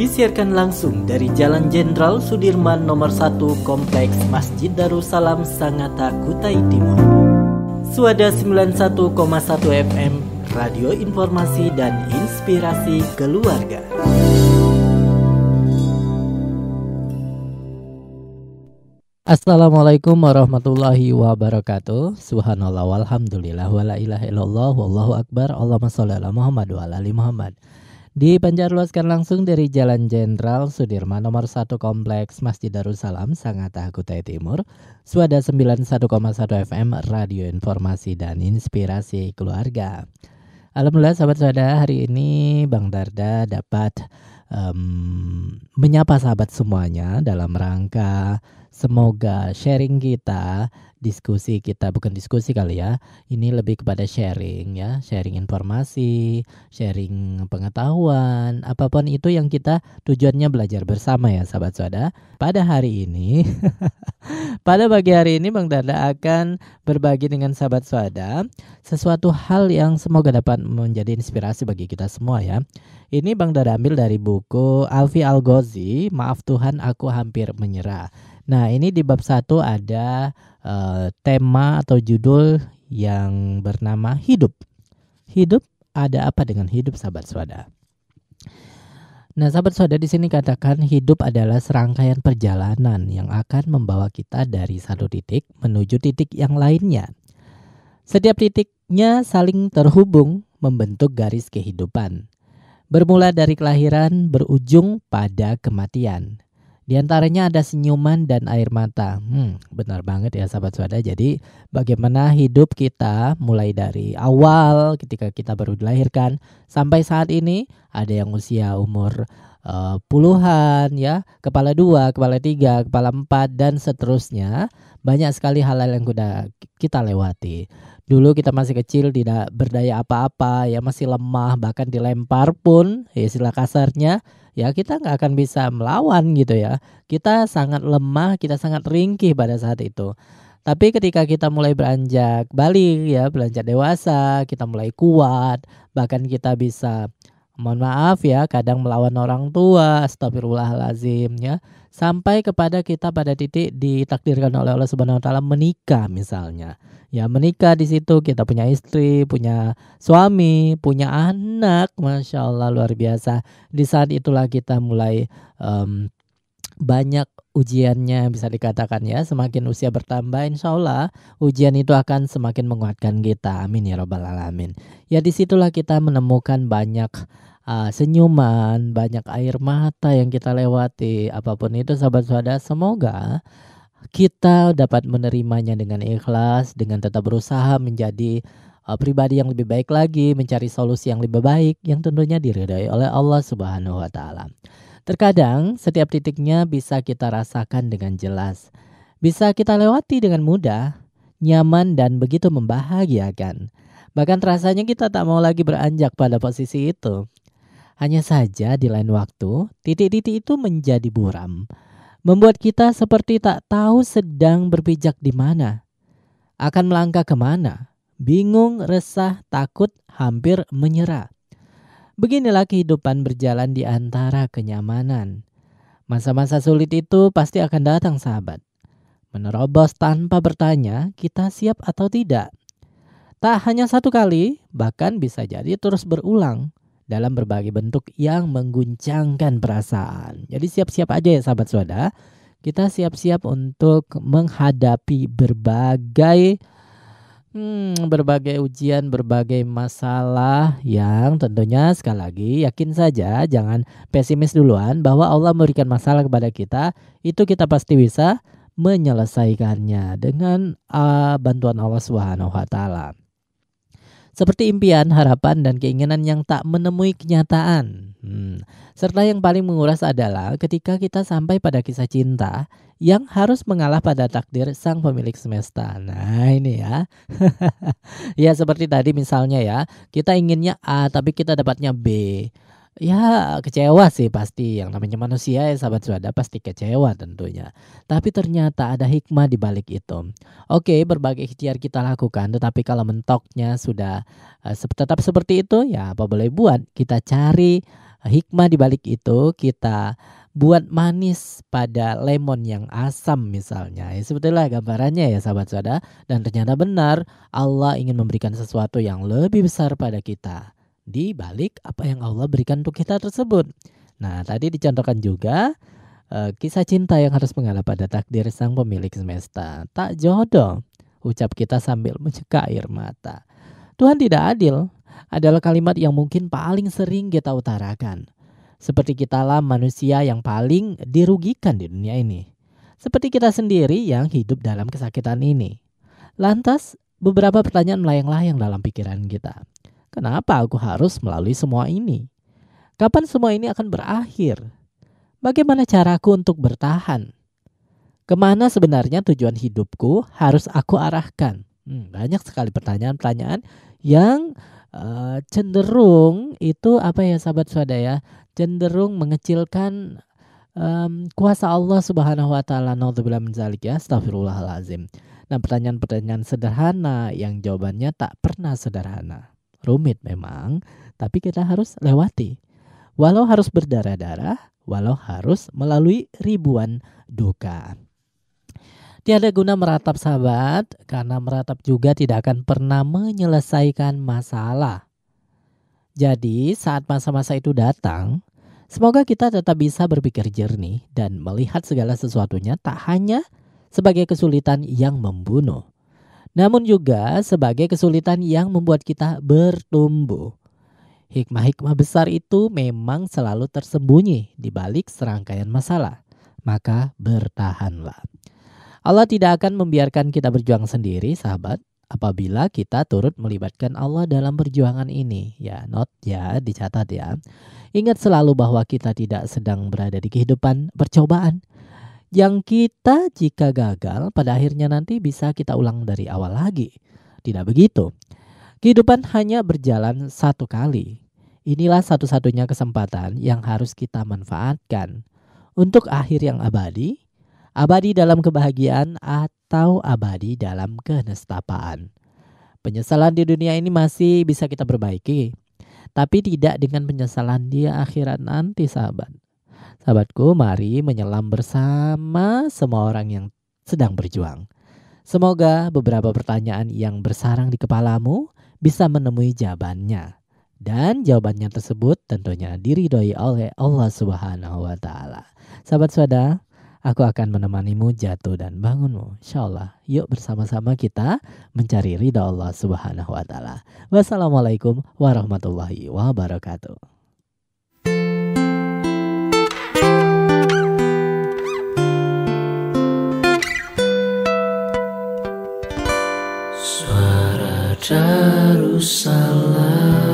Disiarkan langsung dari Jalan Jenderal Sudirman nomor 1 Kompleks Masjid Darussalam Sangatta, Kutai Timur. Suada 91,1 FM, Radio Informasi dan Inspirasi Keluarga. Assalamualaikum warahmatullahi wabarakatuh. Subhanallah walhamdulillah wala ilaha illallah wallahu akbar. Allahumma sholli ala Muhammad wa ala ali Muhammad. Dipancarluaskan langsung dari Jalan Jenderal Sudirman nomor 1 Kompleks Masjid Darussalam Sangatta, Kutai Timur. Suada 91,1 FM, Radio Informasi dan Inspirasi Keluarga. Alhamdulillah sahabat saudara, hari ini Bang Darda dapat menyapa sahabat semuanya dalam rangka semoga sharing kita, diskusi kita, bukan diskusi kali ya, ini lebih kepada sharing ya, sharing informasi, sharing pengetahuan, apapun itu yang kita tujuannya belajar bersama ya sahabat saudara. Pada hari ini, pada pagi hari ini Bang Darda akan berbagi dengan sahabat saudara sesuatu hal yang semoga dapat menjadi inspirasi bagi kita semua ya. Ini Bang Darda ambil dari buku Alfi Al-Ghazi, Maaf Tuhan Aku Hampir Menyerah. Nah ini di bab 1 ada tema atau judul yang bernama hidup. Hidup, ada apa dengan hidup sahabat saudara? Nah sahabat saudara, di sini katakan hidup adalah serangkaian perjalanan yang akan membawa kita dari satu titik menuju titik yang lainnya. Setiap titiknya saling terhubung membentuk garis kehidupan. Bermula dari kelahiran, berujung pada kematian. Di antaranya ada senyuman dan air mata. Benar banget ya sahabat saudara. Jadi bagaimana hidup kita mulai dari awal ketika kita baru dilahirkan sampai saat ini, ada yang usia umur puluhan ya, kepala 2, kepala 3, kepala 4 dan seterusnya. Banyak sekali hal-hal yang sudah kita lewati. Dulu kita masih kecil, tidak berdaya apa-apa ya, masih lemah, bahkan dilempar pun ya istilah kasarnya ya kita nggak akan bisa melawan gitu ya. Kita sangat lemah, kita sangat ringkih pada saat itu. Tapi ketika kita mulai beranjak balik ya, beranjak dewasa, kita mulai kuat, bahkan kita bisa, mohon maaf ya, kadang melawan orang tua, astagfirullahalazim ya, sampai kepada kita pada titik ditakdirkan oleh Allah Subhanahu wa taala menikah misalnya. Ya menikah, di situ kita punya istri, punya suami, punya anak, Masya Allah luar biasa. Di saat itulah kita mulai banyak ujiannya bisa dikatakan ya. Semakin usia bertambah, insya Allah ujian itu akan semakin menguatkan kita. Amin ya rabbal alamin. Ya disitulah kita menemukan banyak senyuman, banyak air mata yang kita lewati. Apapun itu sahabat saudara, semoga kita dapat menerimanya dengan ikhlas, dengan tetap berusaha menjadi pribadi yang lebih baik lagi, mencari solusi yang lebih baik yang tentunya diridhai oleh Allah Subhanahu wa taala. Terkadang setiap titiknya bisa kita rasakan dengan jelas, bisa kita lewati dengan mudah, nyaman dan begitu membahagiakan. Bahkan rasanya kita tak mau lagi beranjak pada posisi itu. Hanya saja di lain waktu, titik-titik itu menjadi buram, membuat kita seperti tak tahu sedang berpijak di mana, akan melangkah kemana, bingung, resah, takut, hampir menyerah. Beginilah kehidupan berjalan di antara kenyamanan. Masa-masa sulit itu pasti akan datang sahabat. Menerobos tanpa bertanya, kita siap atau tidak. Tak hanya satu kali, bahkan bisa jadi terus berulang dalam berbagai bentuk yang mengguncangkan perasaan. Jadi siap-siap aja ya sahabat saudara. Kita siap-siap untuk menghadapi berbagai ujian, berbagai masalah yang tentunya sekali lagi yakin saja, jangan pesimis duluan bahwa Allah memberikan masalah kepada kita, itu kita pasti bisa menyelesaikannya dengan bantuan Allah Subhanahu wa taala. Seperti impian, harapan, dan keinginan yang tak menemui kenyataan. Serta yang paling menguras adalah ketika kita sampai pada kisah cinta yang harus mengalah pada takdir sang pemilik semesta. Nah ini ya. Ya seperti tadi misalnya ya, kita inginnya A tapi kita dapatnya B. Ya kecewa sih pasti, yang namanya manusia ya sahabat saudara pasti kecewa tentunya. Tapi ternyata ada hikmah di balik itu. Oke, berbagai ikhtiar kita lakukan, tetapi kalau mentoknya sudah tetap seperti itu, ya apa boleh buat, kita cari Hikmah di balik itu kita buat manis pada lemon yang asam misalnya. Ya, sebetulnya gambarannya ya sahabat saudara. Dan ternyata benar Allah ingin memberikan sesuatu yang lebih besar pada kita di balik apa yang Allah berikan untuk kita tersebut. Nah, tadi dicontohkan juga kisah cinta yang harus mengalah pada takdir sang pemilik semesta. Tak jodoh, ucap kita sambil mencekak air mata. Tuhan tidak adil adalah kalimat yang mungkin paling sering kita utarakan. Seperti kitalah manusia yang paling dirugikan di dunia ini. Seperti kita sendiri yang hidup dalam kesakitan ini. Lantas, beberapa pertanyaan melayang-layang dalam pikiran kita. Kenapa aku harus melalui semua ini? Kapan semua ini akan berakhir? Bagaimana caraku untuk bertahan? Kemana sebenarnya tujuan hidupku harus aku arahkan? Banyak sekali pertanyaan-pertanyaan yang cenderung itu apa ya sahabat saudara ya? Cenderung mengecilkan kuasa Allah Subhanahu wa taala. Naudzubillah min dzalik ya, astagfirullahalazim. Nah, pertanyaan-pertanyaan sederhana yang jawabannya tak pernah sederhana. Rumit memang, tapi kita harus lewati. Walau harus berdarah-darah, walau harus melalui ribuan duka. Tiada guna meratap sahabat, karena meratap juga tidak akan pernah menyelesaikan masalah. Jadi saat masa-masa itu datang, semoga kita tetap bisa berpikir jernih dan melihat segala sesuatunya tak hanya sebagai kesulitan yang membunuh, namun juga sebagai kesulitan yang membuat kita bertumbuh. Hikmah-hikmah besar itu memang selalu tersembunyi di balik serangkaian masalah. Maka bertahanlah. Allah tidak akan membiarkan kita berjuang sendiri, sahabat, apabila kita turut melibatkan Allah dalam perjuangan ini. Ya, dicatat ya. Ingat selalu bahwa kita tidak sedang berada di kehidupan percobaan yang kita jika gagal pada akhirnya nanti bisa kita ulang dari awal lagi. Tidak begitu. Kehidupan hanya berjalan satu kali. Inilah satu-satunya kesempatan yang harus kita manfaatkan untuk akhir yang abadi dalam kebahagiaan atau abadi dalam kenestapaan. Penyesalan di dunia ini masih bisa kita perbaiki, tapi tidak dengan penyesalan di akhirat nanti, sahabat. Sahabatku, mari menyelam bersama semua orang yang sedang berjuang. Semoga beberapa pertanyaan yang bersarang di kepalamu bisa menemui jawabannya. Dan jawabannya tersebut tentunya diridhoi oleh Allah Subhanahu wa taala. Sahabat saudara, aku akan menemanimu jatuh dan bangunmu. Insyaallah, yuk bersama-sama kita mencari ridha Allah Subhanahu wa taala. Wassalamualaikum warahmatullahi wabarakatuh. Darussalam.